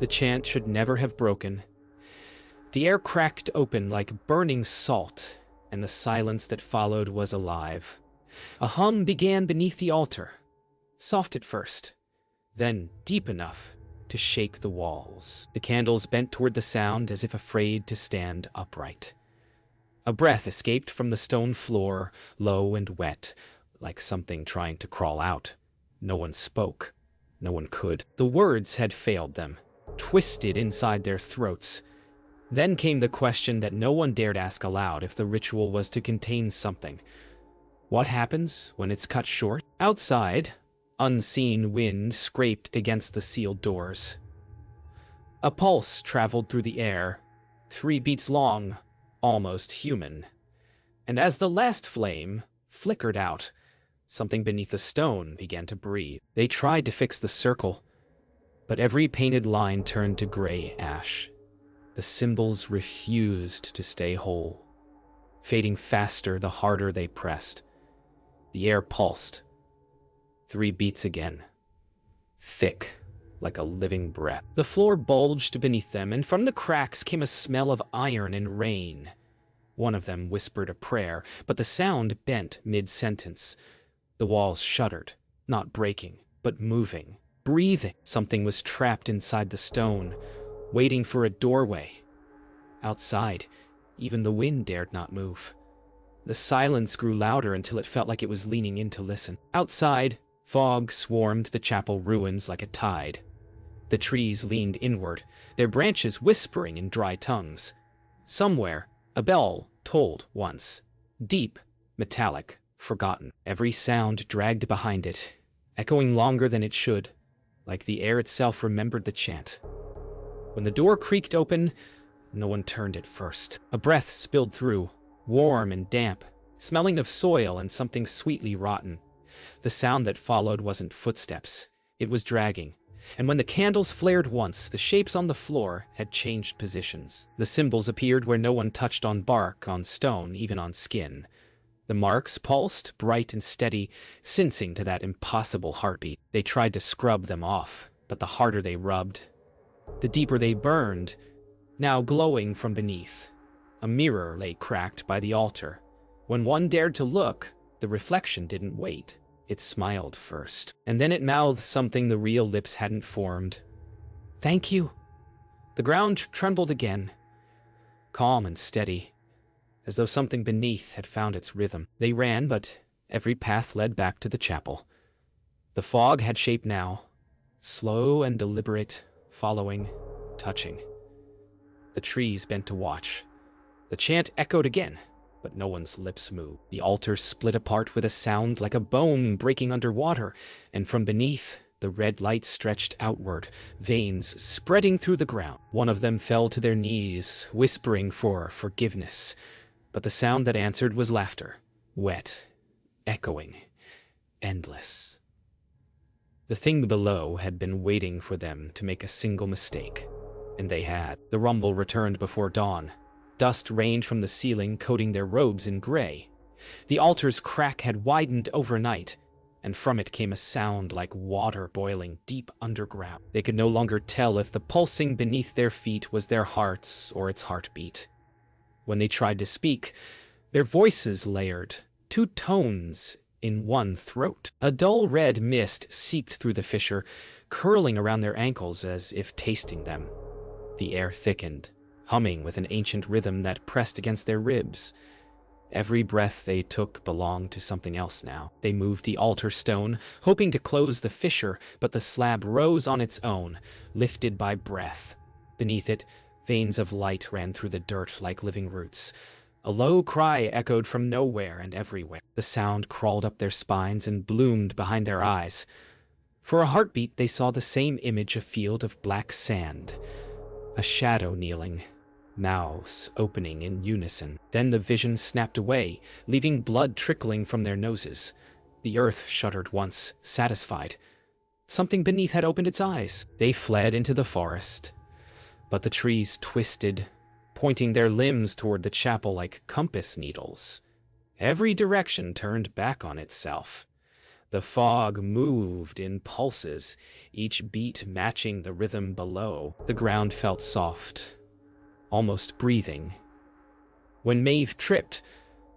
The chant should never have broken. The air cracked open like burning salt, and the silence that followed was alive. A hum began beneath the altar, soft at first, then deep enough to shake the walls. The candles bent toward the sound as if afraid to stand upright. A breath escaped from the stone floor, low and wet, like something trying to crawl out. No one spoke. No one could. The words had failed them, twisted inside their throats. Then came the question that no one dared ask aloud if the ritual was to contain something. What happens when it's cut short? Outside, unseen wind scraped against the sealed doors. A pulse traveled through the air, 3 beats long, almost human. And as the last flame flickered out, something beneath the stone began to breathe. They tried to fix the circle, but every painted line turned to gray ash. The symbols refused to stay whole, fading faster the harder they pressed. The air pulsed. 3 beats again, thick, like a living breath. The floor bulged beneath them, and from the cracks came a smell of iron and rain. One of them whispered a prayer, but the sound bent mid-sentence. The walls shuddered, not breaking, but moving, breathing. Something was trapped inside the stone, waiting for a doorway. Outside, even the wind dared not move. The silence grew louder until it felt like it was leaning in to listen. Outside, fog swarmed the chapel ruins like a tide. The trees leaned inward, their branches whispering in dry tongues. Somewhere, a bell tolled once, deep, metallic, forgotten. Every sound dragged behind it, echoing longer than it should, like the air itself remembered the chant. When the door creaked open, no one turned at first. A breath spilled through, warm and damp, smelling of soil and something sweetly rotten. The sound that followed wasn't footsteps, it was dragging. And when the candles flared once, the shapes on the floor had changed positions. The symbols appeared where no one touched on bark, on stone, even on skin. The marks pulsed, bright and steady, sensing to that impossible heartbeat. They tried to scrub them off, but the harder they rubbed, the deeper they burned, now glowing from beneath. A mirror lay cracked by the altar. When one dared to look, the reflection didn't wait. It smiled first, and then it mouthed something the real lips hadn't formed. "Thank you." The ground trembled again, calm and steady, as though something beneath had found its rhythm. They ran, but every path led back to the chapel. The fog had shape now, slow and deliberate, following, touching. The trees bent to watch. The chant echoed again, but no one's lips moved. The altar split apart with a sound like a bone breaking underwater, and from beneath, the red light stretched outward, veins spreading through the ground. One of them fell to their knees, whispering for forgiveness, but the sound that answered was laughter, wet, echoing, endless. The thing below had been waiting for them to make a single mistake, and they had. The rumble returned before dawn. Dust rained from the ceiling, coating their robes in gray. The altar's crack had widened overnight, and from it came a sound like water boiling deep underground. They could no longer tell if the pulsing beneath their feet was their hearts or its heartbeat. When they tried to speak, their voices layered, 2 tones in one throat. A dull red mist seeped through the fissure, curling around their ankles as if tasting them. The air thickened, humming with an ancient rhythm that pressed against their ribs. Every breath they took belonged to something else now. They moved the altar stone, hoping to close the fissure, but the slab rose on its own, lifted by breath. Beneath it, veins of light ran through the dirt like living roots. A low cry echoed from nowhere and everywhere. The sound crawled up their spines and bloomed behind their eyes. For a heartbeat, they saw the same image: a field of black sand, a shadow kneeling, mouths opening in unison. Then the vision snapped away, leaving blood trickling from their noses. The earth shuddered once, satisfied. Something beneath had opened its eyes. They fled into the forest, but the trees twisted, pointing their limbs toward the chapel like compass needles. Every direction turned back on itself. The fog moved in pulses, each beat matching the rhythm below. The ground felt soft, almost breathing. When Maeve tripped,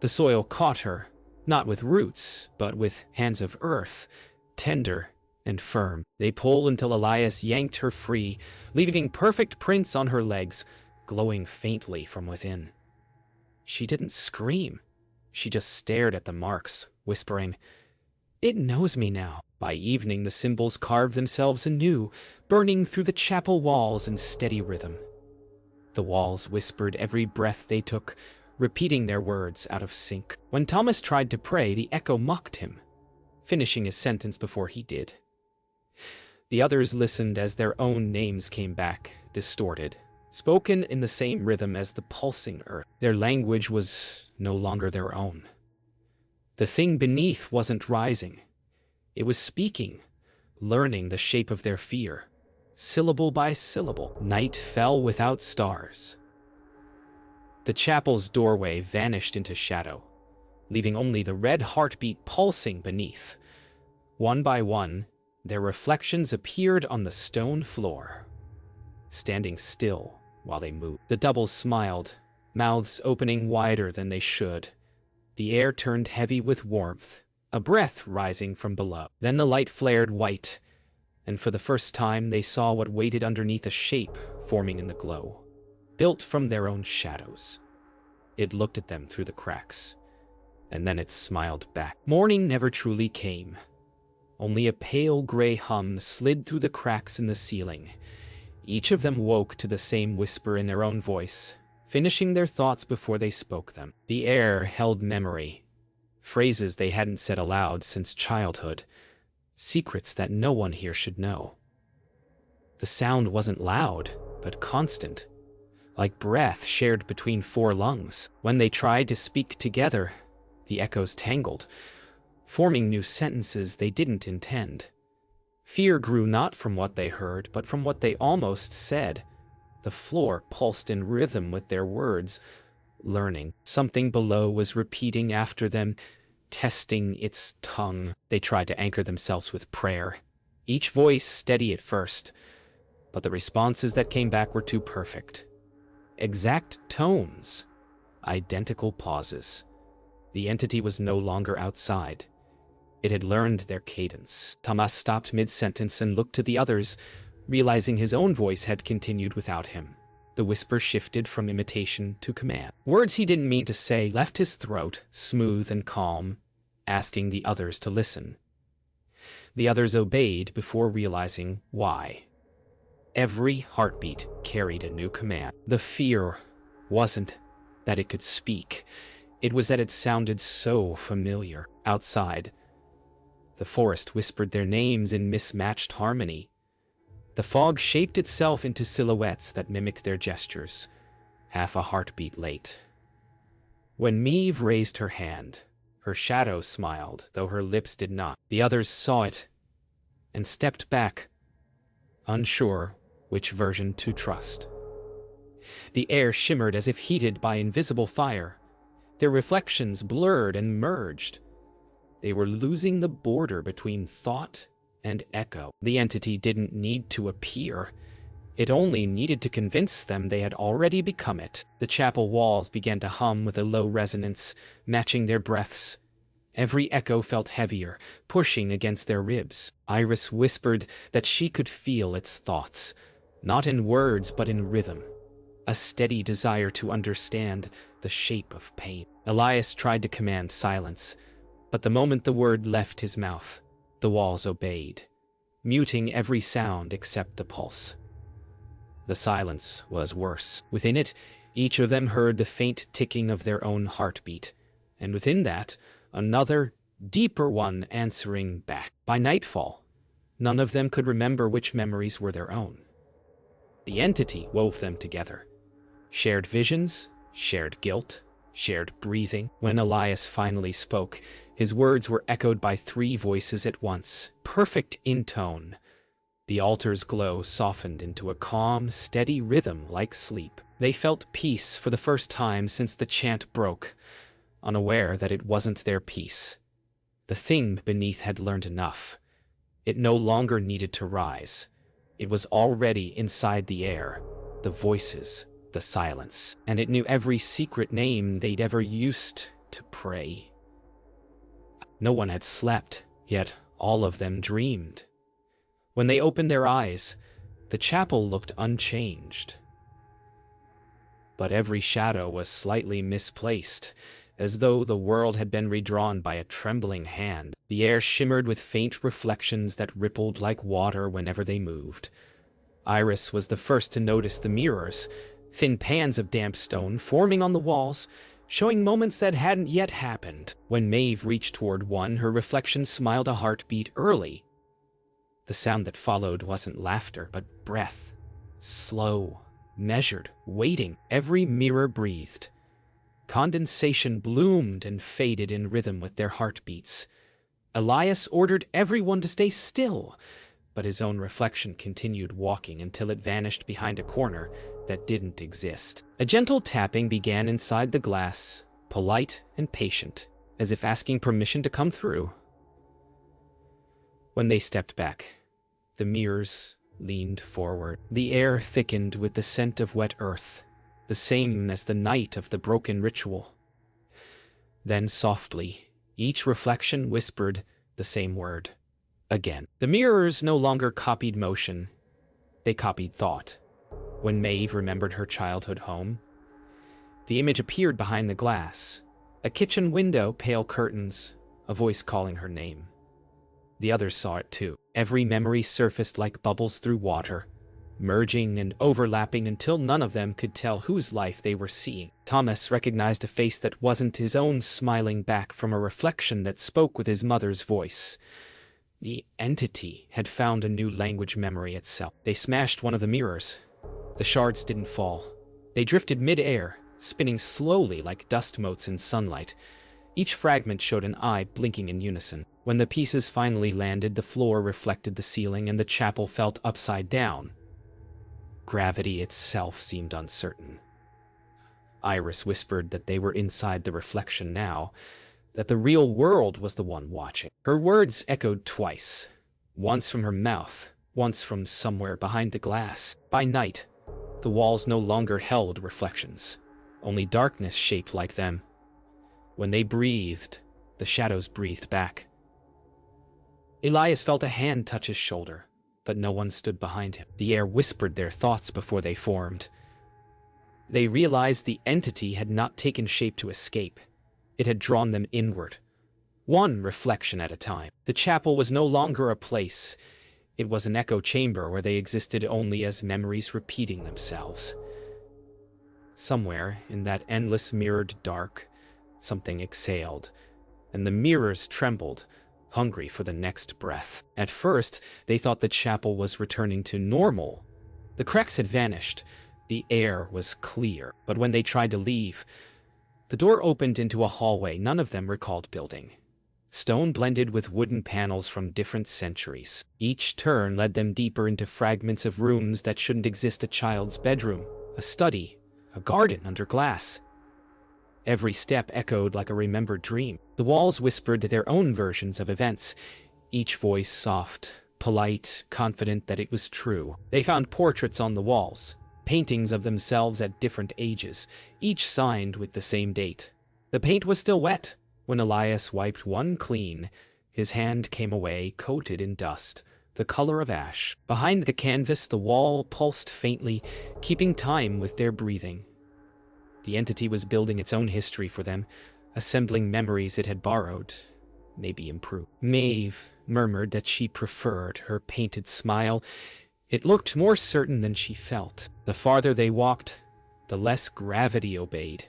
the soil caught her, not with roots, but with hands of earth, tender and firm. They pulled until Elias yanked her free, leaving perfect prints on her legs, glowing faintly from within. She didn't scream. She just stared at the marks, whispering, "It knows me now." By evening, the symbols carved themselves anew, burning through the chapel walls in steady rhythm. The walls whispered every breath they took, repeating their words out of sync. When Thomas tried to pray, the echo mocked him, finishing his sentence before he did. The others listened as their own names came back, distorted, spoken in the same rhythm as the pulsing earth. Their language was no longer their own. The thing beneath wasn't rising. It was speaking, learning the shape of their fear, syllable by syllable. Night fell without stars. The chapel's doorway vanished into shadow, leaving only the red heartbeat pulsing beneath. One by one, their reflections appeared on the stone floor, standing still while they moved. The doubles smiled, mouths opening wider than they should. The air turned heavy with warmth, a breath rising from below. Then the light flared white, and for the first time they saw what waited underneath a shape forming in the glow, built from their own shadows. It looked at them through the cracks, and then it smiled back. Morning never truly came. Only a pale gray hum slid through the cracks in the ceiling. Each of them woke to the same whisper in their own voice, finishing their thoughts before they spoke them. The air held memory, phrases they hadn't said aloud since childhood, secrets that no one here should know. The sound wasn't loud, but constant, like breath shared between four lungs. When they tried to speak together, the echoes tangled, forming new sentences they didn't intend. Fear grew not from what they heard, but from what they almost said. The floor pulsed in rhythm with their words, learning. Something below was repeating after them, testing its tongue. They tried to anchor themselves with prayer, each voice steady at first, but the responses that came back were too perfect. Exact tones, identical pauses. The entity was no longer outside. It had learned their cadence. Thomas stopped mid-sentence and looked to the others, realizing his own voice had continued without him. The whisper shifted from imitation to command. Words he didn't mean to say left his throat, smooth and calm, asking the others to listen. The others obeyed before realizing why. Every heartbeat carried a new command. The fear wasn't that it could speak. It was that it sounded so familiar. Outside, the forest whispered their names in mismatched harmony. The fog shaped itself into silhouettes that mimicked their gestures, half a heartbeat late. When Maeve raised her hand, her shadow smiled, though her lips did not. The others saw it and stepped back, unsure which version to trust. The air shimmered as if heated by invisible fire. Their reflections blurred and merged. They were losing the border between thought and echo. The entity didn't need to appear. It only needed to convince them they had already become it. The chapel walls began to hum with a low resonance, matching their breaths. Every echo felt heavier, pushing against their ribs. Iris whispered that she could feel its thoughts, not in words but in rhythm, a steady desire to understand the shape of pain. Elias tried to command silence, but the moment the word left his mouth, the walls obeyed, muting every sound except the pulse. The silence was worse. Within it, each of them heard the faint ticking of their own heartbeat, and within that, another, deeper one answering back. By nightfall, none of them could remember which memories were their own. The entity wove them together. Shared visions, shared guilt, shared breathing. When Elias finally spoke, his words were echoed by three voices at once, perfect in tone. The altar's glow softened into a calm, steady rhythm like sleep. They felt peace for the first time since the chant broke, unaware that it wasn't their peace. The thing beneath had learned enough. It no longer needed to rise. It was already inside the air, the voices, the silence, and it knew every secret name they'd ever used to pray. No one had slept, yet all of them dreamed. When they opened their eyes, the chapel looked unchanged. But every shadow was slightly misplaced, as though the world had been redrawn by a trembling hand. The air shimmered with faint reflections that rippled like water whenever they moved. Iris was the first to notice the mirrors, thin pans of damp stone forming on the walls, showing moments that hadn't yet happened. When Maeve reached toward one, her reflection smiled a heartbeat early. The sound that followed wasn't laughter, but breath. Slow, measured, waiting. Every mirror breathed. Condensation bloomed and faded in rhythm with their heartbeats. Elias ordered everyone to stay still, but his own reflection continued walking until it vanished behind a corner that didn't exist. A gentle tapping began inside the glass, polite and patient, as if asking permission to come through. When they stepped back, the mirrors leaned forward. The air thickened with the scent of wet earth, the same as the night of the broken ritual. Then softly, each reflection whispered the same word. Again. The mirrors no longer copied motion. They copied thought. When Maeve remembered her childhood home, the image appeared behind the glass. A kitchen window, pale curtains, a voice calling her name. The others saw it too. Every memory surfaced like bubbles through water, merging and overlapping until none of them could tell whose life they were seeing. Thomas recognized a face that wasn't his own, smiling back from a reflection that spoke with his mother's voice. The entity had found a new language memory itself. They smashed one of the mirrors. The shards didn't fall. They drifted mid-air, spinning slowly like dust motes in sunlight. Each fragment showed an eye blinking in unison. When the pieces finally landed, the floor reflected the ceiling and the chapel felt upside down. Gravity itself seemed uncertain. Iris whispered that they were inside the reflection now, that the real world was the one watching. Her words echoed twice, once from her mouth, once from somewhere behind the glass. By night, the walls no longer held reflections, only darkness shaped like them. When they breathed, the shadows breathed back. Elias felt a hand touch his shoulder, but no one stood behind him. The air whispered their thoughts before they formed. They realized the entity had not taken shape to escape. It had drawn them inward, one reflection at a time. The chapel was no longer a place. It was an echo chamber where they existed only as memories repeating themselves. Somewhere in that endless mirrored dark, something exhaled, and the mirrors trembled, hungry for the next breath. At first, they thought the chapel was returning to normal. The cracks had vanished. The air was clear. But when they tried to leave, the door opened into a hallway none of them recalled building. Stone blended with wooden panels from different centuries. Each turn led them deeper into fragments of rooms that shouldn't exist: a child's bedroom, a study, a garden under glass. Every step echoed like a remembered dream. The walls whispered their own versions of events, each voice soft, polite, confident that it was true. They found portraits on the walls, paintings of themselves at different ages, each signed with the same date. The paint was still wet. When Elias wiped one clean, his hand came away coated in dust, the color of ash. Behind the canvas, the wall pulsed faintly, keeping time with their breathing. The entity was building its own history for them, assembling memories it had borrowed, maybe improved. Maeve murmured that she preferred her painted smile. It looked more certain than she felt. The farther they walked, the less gravity obeyed.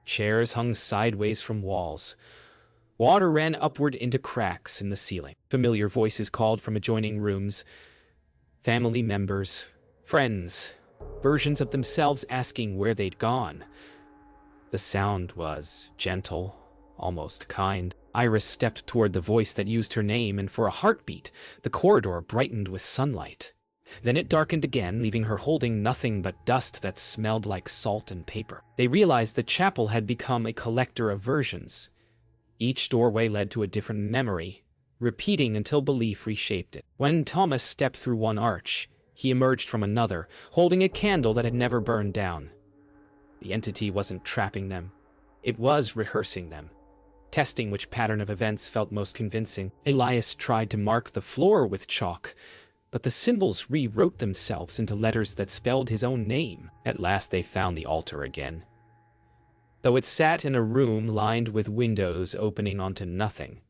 Chairs hung sideways from walls. Water ran upward into cracks in the ceiling. Familiar voices called from adjoining rooms. Family members, friends, versions of themselves asking where they'd gone. The sound was gentle, almost kind. Iris stepped toward the voice that used her name, and for a heartbeat, the corridor brightened with sunlight. Then it darkened again, leaving her holding nothing but dust that smelled like salt and paper. They realized the chapel had become a collector of versions, Each doorway led to a different memory, repeating until belief reshaped it. When Thomas stepped through one arch, he emerged from another, holding a candle that had never burned down. The entity wasn't trapping them. It was rehearsing them, testing which pattern of events felt most convincing. Elias tried to mark the floor with chalk, but the symbols rewrote themselves into letters that spelled his own name. At last they found the altar again. Though it sat in a room lined with windows opening onto nothing.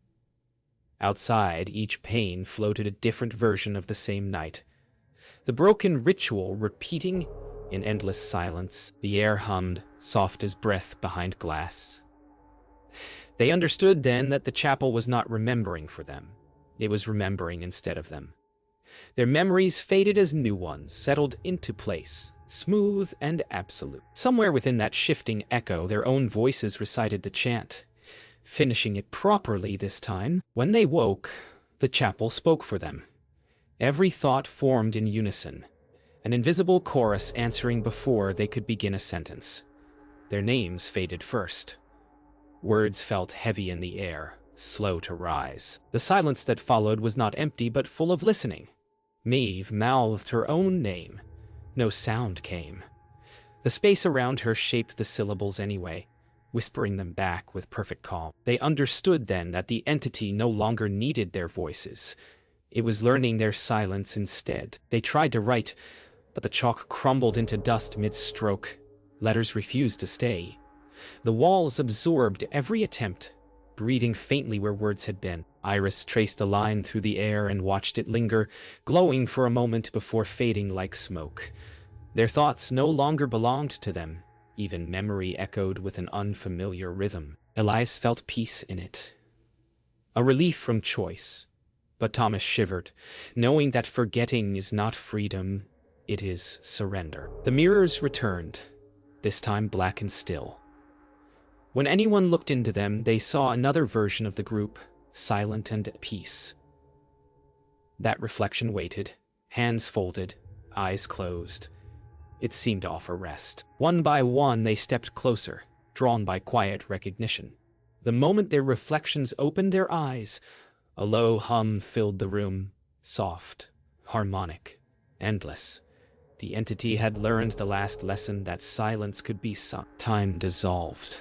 Outside, each pane floated a different version of the same night. The broken ritual repeating in endless silence. The air hummed, soft as breath behind glass. They understood then that the chapel was not remembering for them. It was remembering instead of them. Their memories faded as new ones settled into place, smooth and absolute. Somewhere within that shifting echo, their own voices recited the chant, finishing it properly this time. When they woke, the chapel spoke for them. Every thought formed in unison, an invisible chorus answering before they could begin a sentence. Their names faded first. Words felt heavy in the air, slow to rise. The silence that followed was not empty but full of listening. Maeve mouthed her own name. No sound came. The space around her shaped the syllables anyway, whispering them back with perfect calm. They understood then that the entity no longer needed their voices. It was learning their silence instead. They tried to write, but the chalk crumbled into dust mid-stroke. Letters refused to stay. The walls absorbed every attempt, breathing faintly where words had been. Iris traced a line through the air and watched it linger, glowing for a moment before fading like smoke. Their thoughts no longer belonged to them. Even memory echoed with an unfamiliar rhythm. Elias felt peace in it. A relief from choice. But Thomas shivered, knowing that forgetting is not freedom, it is surrender. The mirrors returned, this time black and still. When anyone looked into them, they saw another version of the group, silent and at peace. That reflection waited, hands folded, eyes closed. It seemed to offer rest. One by one, they stepped closer, drawn by quiet recognition. The moment their reflections opened their eyes, a low hum filled the room, soft, harmonic, endless. The entity had learned the last lesson that silence could be sung. Time dissolved.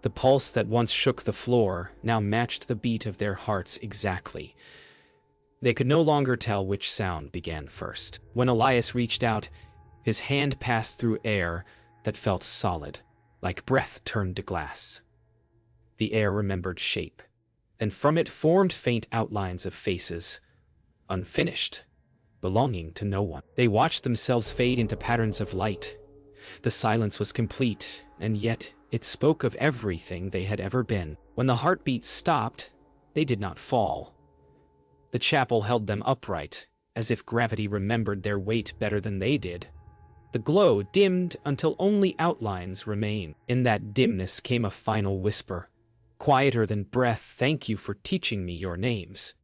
The pulse that once shook the floor now matched the beat of their hearts exactly. They could no longer tell which sound began first. When Elias reached out, his hand passed through air that felt solid, like breath turned to glass. The air remembered shape, and from it formed faint outlines of faces, unfinished, belonging to no one. They watched themselves fade into patterns of light. The silence was complete, and yet it spoke of everything they had ever been. When the heartbeat stopped, they did not fall. The chapel held them upright, as if gravity remembered their weight better than they did. The glow dimmed until only outlines remained. In that dimness came a final whisper, quieter than breath, "Thank you for teaching me your names."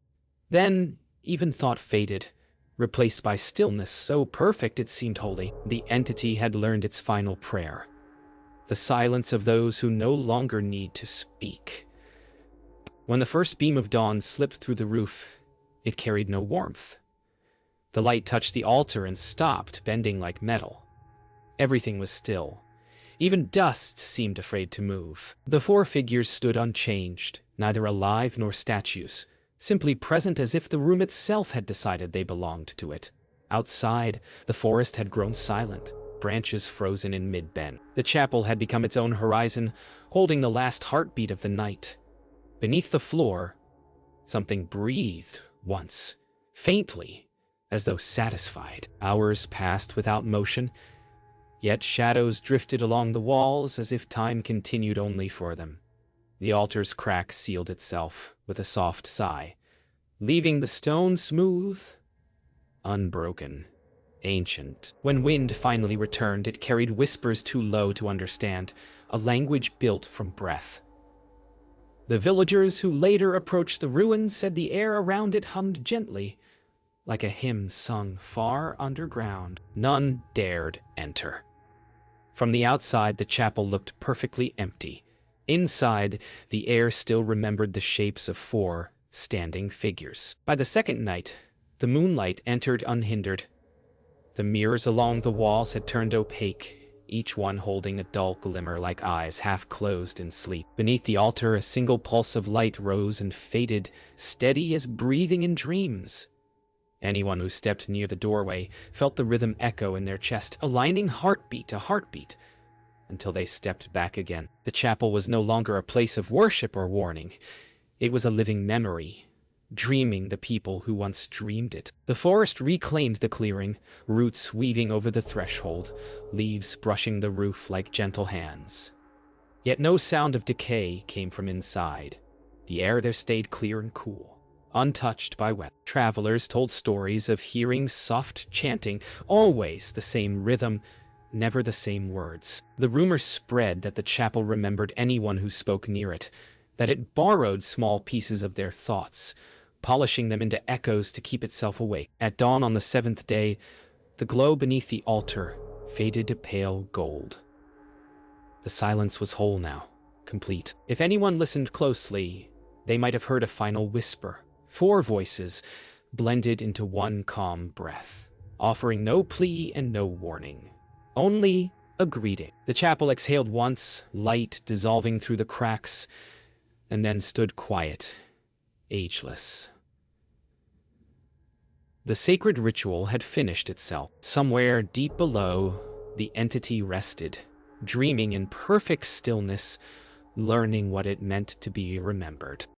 Then, even thought faded, replaced by stillness so perfect it seemed holy. The entity had learned its final prayer. The silence of those who no longer need to speak. When the first beam of dawn slipped through the roof, it carried no warmth. The light touched the altar and stopped, bending like metal. Everything was still. Even dust seemed afraid to move. The four figures stood unchanged, neither alive nor statues, simply present as if the room itself had decided they belonged to it. Outside, the forest had grown silent, branches frozen in mid-bend. The chapel had become its own horizon, holding the last heartbeat of the night. Beneath the floor, something breathed once, faintly, as though satisfied. Hours passed without motion, yet shadows drifted along the walls as if time continued only for them. The altar's crack sealed itself with a soft sigh, leaving the stone smooth, unbroken, ancient. When wind finally returned, it carried whispers too low to understand, a language built from breath. The villagers who later approached the ruins said the air around it hummed gently, like a hymn sung far underground. None dared enter. From the outside, the chapel looked perfectly empty, Inside, the air still remembered the shapes of four standing figures. By the second night, the moonlight entered unhindered. The mirrors along the walls had turned opaque, each one holding a dull glimmer like eyes half closed in sleep. Beneath the altar, a single pulse of light rose and faded, steady as breathing in dreams. Anyone who stepped near the doorway felt the rhythm echo in their chest, aligning heartbeat to heartbeat, until they stepped back again. The chapel was no longer a place of worship or warning. It was a living memory, dreaming the people who once dreamed it. The forest reclaimed the clearing, roots weaving over the threshold, leaves brushing the roof like gentle hands. Yet no sound of decay came from inside. The air there stayed clear and cool, untouched by weather. Travelers told stories of hearing soft chanting, always the same rhythm, never the same words. The rumor spread that the chapel remembered anyone who spoke near it, that it borrowed small pieces of their thoughts, polishing them into echoes to keep itself awake. At dawn on the seventh day, the glow beneath the altar faded to pale gold. The silence was whole now, complete. If anyone listened closely, they might have heard a final whisper. Four voices blended into one calm breath, offering no plea and no warning, only a greeting. The chapel exhaled once, light dissolving through the cracks, and then stood quiet, ageless. The sacred ritual had finished itself. Somewhere deep below, the entity rested, dreaming in perfect stillness, learning what it meant to be remembered.